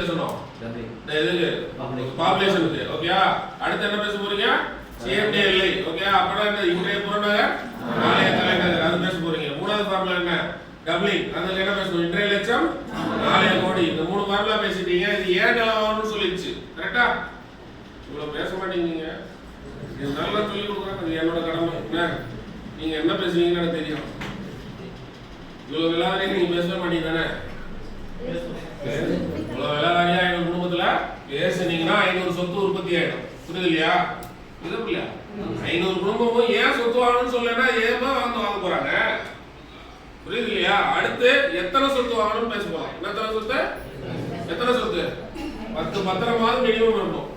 பேசணும்? இதுக்கு பாப்புலேஷனுக்கு. ஓகேயா? அடுத்து என்ன பேச போறீங்க? CMDLI. ஓகேயா? அப்பனா என்ன? இன்றைய புறநகர் நாளைய தலைநகர் அது பேச போறீங்க. மூணாவது ஃபார்முலா என்ன? டபுளிங். அதுல என்ன பேசணும்? இன்றைய லட்சம் நாளைய கோடி. இந்த மூணு ஃபார்முலா பேசிட்டீங்க. இது ஏன் நிலவரம்னு சொல்லிடுச்சு. கரெக்டா? இவ்வளவு பேச மாட்டீங்க. இது நல்லா சொல்லி கொடுக்குறேன். அது என்னோட கடமை. என்ன நீங்க என்ன பேசுவீங்கன்னு எனக்கு தெரியும். இவ்வளவு விலாவாரியா நீங்க பேசவே மாட்டீங்க தானே? இவ்வளவு விலாவாரியா எங்க குடும்பத்துல பேசுனீங்கன்னா 500 சொத்து உற்பத்தி ஆயிடும். புரியுது இல்லையா? இது இல்லையா? 500 குடும்பமும் ஏன் சொத்து வாங்கணும்னு சொல்லனா ஏமா வாங்க போறாங்க. புரியுது இல்லையா? அடுத்து எத்தனை சொத்து வாங்கணும்னு பேச போறோம். எத்தனை சொத்து? 10 பத்திரமாவது மினிமம் இருக்கும்.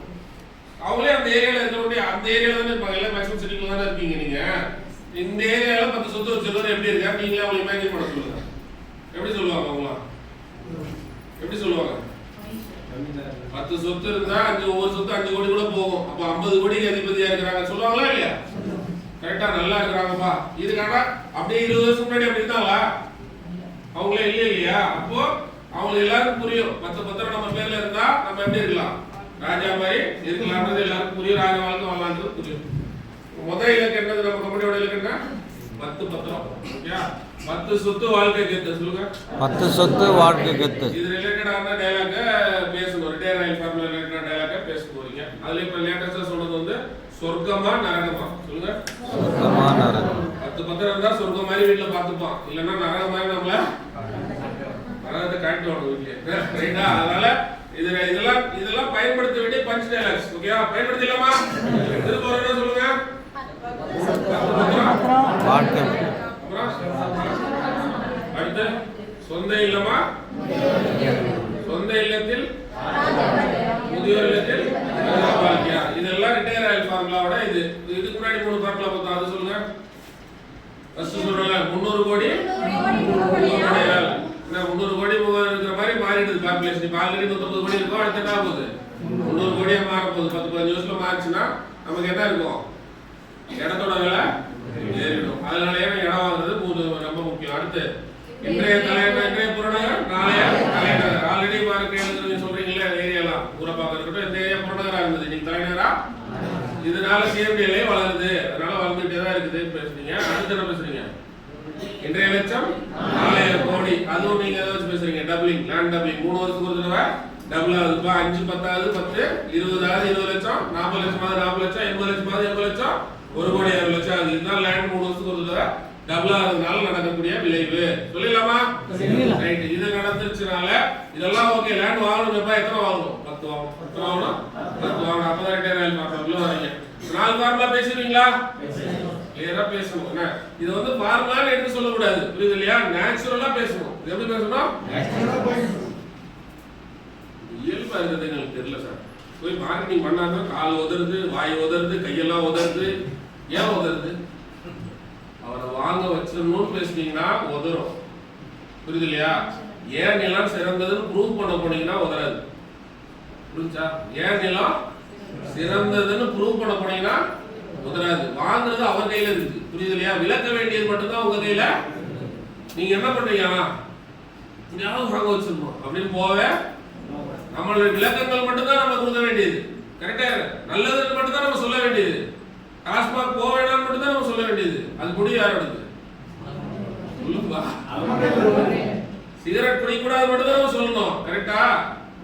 அவங்களே அந்த ஏரியால இருக்கக்கூடிய அந்த ஏரியால தானே இருப்பாங்க. எல்லாம் மேக்ஸிமம் சிட்டிக்குள்ள தானே இருக்கீங்க நீங்க. இந்த ஏரியால 10 சொத்து வச்சிருந்தா எப்படி இருக்கா? நீங்களே அவங்க இமேஜின் பண்ண சொல்லுங்க. எப்படி சொல்லுவாங்க அவங்களா? எப்படி சொல்லுவாங்க? 10 சொத்து இருந்தா ஒவ்வொரு சொத்து 5 கோடி கூட போகும். அப்ப 50 கோடிக்கு அதிபதியா இருக்கிறாங்க சொல்லுவாங்களா இல்லையா? கரெக்டா நல்லா இருக்கிறாங்கப்பா. இதுக்காக அப்படியே 20 வருஷம் முன்னாடி அப்படி இருந்தாங்களா? அவங்களே இல்லையா? அப்போ அவங்களுக்கு எல்லாருக்கும் புரியும். 10 பத்திரம் நம்ம பேர்ல இருந்தா நம்ம எப்படி இருக்கலாம்? ராஜா மாதிரி இருக்கலாம்ன்றது எல்லாருக்கும் புரியும். ராஜா வாழ்க்கை வாழலான்றது புரியும். முதல் இலக்கு என்னது? நம்ம கம்பெனியோட இலக்கு என்ன? 10 பத்திரம். ஓகேயா? 10 சொத்து வாழ்க்கை கெத்து. சொல்லுங்க. 10 சொத்து வாழ்க்கை கெத்து. இது ரிலேட்டடான டயலாக பேசணும். ரிட்டையர் ஆயில் ஃபார்முலா ரிலேட்டடான டயலாக பேச போறீங்க. அதுல இப்ப லேட்டஸ்டா சொன்னது வந்து சொர்க்கமா நரகமா? சொல்லுங்க. சொர்க்கமா நரகம். 10 பத்திரம் இருந்தா சொர்க்கம் மாதிரி வீட்ல பாத்துப்பான். இல்லன்னா நரகம் மாதிரி நம்மள நரகத்தை காட்டுவாங்க வீட்ல. ரைட்டா? அதனால இதெல்லாம் பயன்படுத்த வேண்டிய பஞ்ச் டயலாக்ஸ். ஓகேயா? பயன்படுத்தலாமா? இது போறேன்னா சொல்லுங்க. அடுத்து சொந்த இல்லமா? சொந்த இல்லத்தில் முதியோர் இல்லத்தில் வாழ்க்கையா? இதெல்லாம் ரிட்டையர் ஆயில் ஃபார்முலாவோட இதுக்கு முன்னாடி 3 ஃபார்முலா பார்த்தோம். அது சொல்லுங்க. ஃபர்ஸ்ட் சொல்றல 300 கோடி 300 கோடி இருக்கிற மாதிரி மாறிடுது பாப்புலேஷன். இப்போ ஆல்ரெடி 150 கோடி இருக்கும். அடுத்து என்ன ஆகுது? 300 கோடியா மாற போகுது. 10-15 வருஷத்துல மாறிச்சுன்னா நமக்கு என்ன இருக்கும்? இடத்தோட விலை ஏறிடும். அதனாலயே இடம் வாங்குறது ரொம்ப முக்கியம். அடுத்து இன்றைய தலைநகர், இன்றைய புறநகர், நாளைய தலைநகர். ஆல்ரெடி நீங்க சொல்றீங்களா ஏரியாலாம் ஊரப்பாக்கம் இருக்கட்டும். இந்த ஏரியா புறநகரா இருந்தது, இன்னைக்கு தலைநகரா. இதனால CMDLI வளருது. அதனால வளர்ந்துட்டே தான் இருக்குது பேசுறீங்க. அடுத்து என்ன பேசுறீங்க? இன்றைய லட்சம் நாளைய கோடி. அதுவும் நீங்க எதை வச்சு பேசுறீங்க? Doubling, land doubling. 3 வருஷத்துக்கு ஒரு தடவை டபுள் ஆகுது. 5 10 ஆகுது 10 20 ஆகுது 20 லட்சம் 40 லட்சம் ஆகுது 40 லட்சம் 80 லட்சம் ஆகுது 80 லட்சம் 1 கோடி 60 லட்சம் ஆகுது. இதுதான் லேண்ட் 3 வருஷத்துக்கு ஒரு தடவை டபுள் ஆகுறதுனால நடக்கக்கூடிய விளைவு. சொல்லலாமா? ரைட். இது நடந்துச்சுனால இதெல்லாம் ஓகே. லேண்ட் வாங்கணும். எப்ப எத்தனை வாங்கணும்? 10 வாங்கணும். 10 வாங்கணும். 10 வாங்கணும். அப்பதான் ரிட்டையர் ஆயில் ஃபார்முலா வரீங்க. 4 ஃபார்முலா பேசுவீங்களா? கிளியரா பேசணும். என்ன இது வந்து ஃபார்முலான்னு எடுத்து சொல்ல கூடாது. புரியுது இல்லையா? நேச்சுரலா பேசணும். எப்படி பேசணும்? நேச்சுரலா பேசணும். இயல்பா இருக்கிறது எனக்கு தெரியல சார். போய் மார்க்கெட்டிங் பண்ணாத கால் உதறுது, வாய் உதறுது, கையெல்லாம் உதறுது. ஏன் உதறுது? அவரை வாங்க வச்சிடணும்னு பேசுனீங்கன்னா உதறும். புரியுது இல்லையா? ஏன் நிலம் சிறந்ததுன்னு ப்ரூவ் பண்ண போனீங்கன்னா உதறாது. புரிஞ்சா? ஏன் நிலம் சிறந்ததுன்னு ப்ரூவ் பண்ண போனீங்கன்னா உதறாது. வாங்குறது அவர் கையில இருக்கு. புரியுது இல்லையா? விளக்க வேண்டியது மட்டும்தான் உங்க கையில. நீங்க என்ன பண்றீங்க? யாரும் வாங்க வச்சிருக்கோம் அப்படின்னு போவே நம்மளோட விளக்கங்கள் மட்டும்தான் நம்ம கொடுக்க வேண்டியது. கரெக்டா? நல்லதுன்னு மட்டும்தான் நம்ம சொல்ல வேண்டியது. டாஸ்மாக் போக வேண்டாம்னு மட்டும்தான் நம்ம சொல்ல வேண்டியது. அது முடிவு யாரோடது? சொல்லுப்பா. சிகரெட் குடிக்கூடாது மட்டும்தான் நம்ம சொல்லணும். கரெக்டா?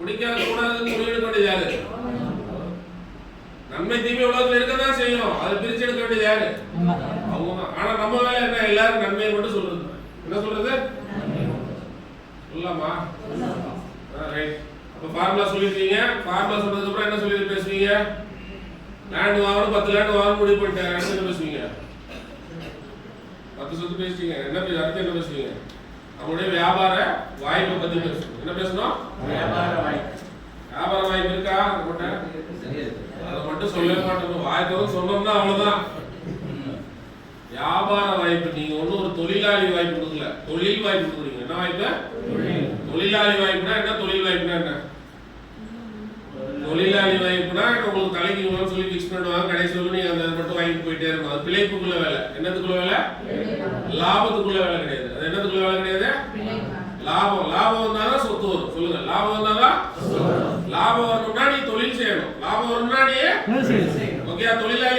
குடிக்காத கூடாதுன்னு முடிவு எடுக்க வேண்டியது யாரு? நன்மை தீமை உலகத்துல இருக்கதான் செய்யும். அதை பிரிச்சு எடுக்க வேண்டியது யாரு? அவங்க. ஆனா நம்ம வேலை என்ன? எல்லாரும் நன்மையை மட்டும் சொல்றது. என்ன சொல்றது? சொல்லலாமா? ரைட். அப்ப ஃபார்முலா சொல்லிருக்கீங்க. ஃபார்முலா சொன்னதுக்கு அப்புறம் என்ன சொல்லி பேசுவீங்க? லேண்ட் வாங்கணும். 10 லேண்ட் வாங்க முடிவு பண்ணிட்டேன். என்ன பேசுவீங்க? 10 சொத்து பேசிட்டீங்க. அடுத்து என்ன பேசுவீங்க? அவங்களுடைய வியாபார வாய்ப்பை பத்தி பேசணும். என்ன பேசணும்? வியாபார வாய்ப்பு. வியாபார வாய்ப்பு இருக்கா? அதை மட்டும் சொல்லவே மாட்டோம். வாய்ப்பு சொன்னோம்னா அவ்வளவுதான். வியாபார வாய்ப்பு நீங்க ஒன்னும் ஒரு தொழிலாளி வாய்ப்பு கொடுக்கல, தொழில் வாய்ப்பு கொடுக்குறீங்க. என்ன வாய்ப்பு? தொழிலாளி வாய்ப்புனா என்ன? தொழில் வாய்ப்புனா என்ன? தொழிலாளி வாய்ப்புனா உங்களுக்கு தலைக்கு இவ்வளவு சொல்லி பிக்ஸ் பண்ணுவாங்க. கடைசி சொல்லி நீங்க அந்த மட்டும் வாங்கிட்டு போயிட்டே இருக்கும். அது பிழைப்புக்குள்ள வேலை. என்னத்துக்குள்ள வேலை? லாபத்துக்குள்ள வேலை கிடையாது. அது என்னத்துக்குள்ள வேலை கிடையாது? லாபம். லாபம் வந்தாதான் சொத்து வரும். சொல்லுங்க. லாபம் வந்தாதான் செய்யணும். லாபம் வரும்னா நீ வேலை செய்யணும். ஓகே தொழிலாளி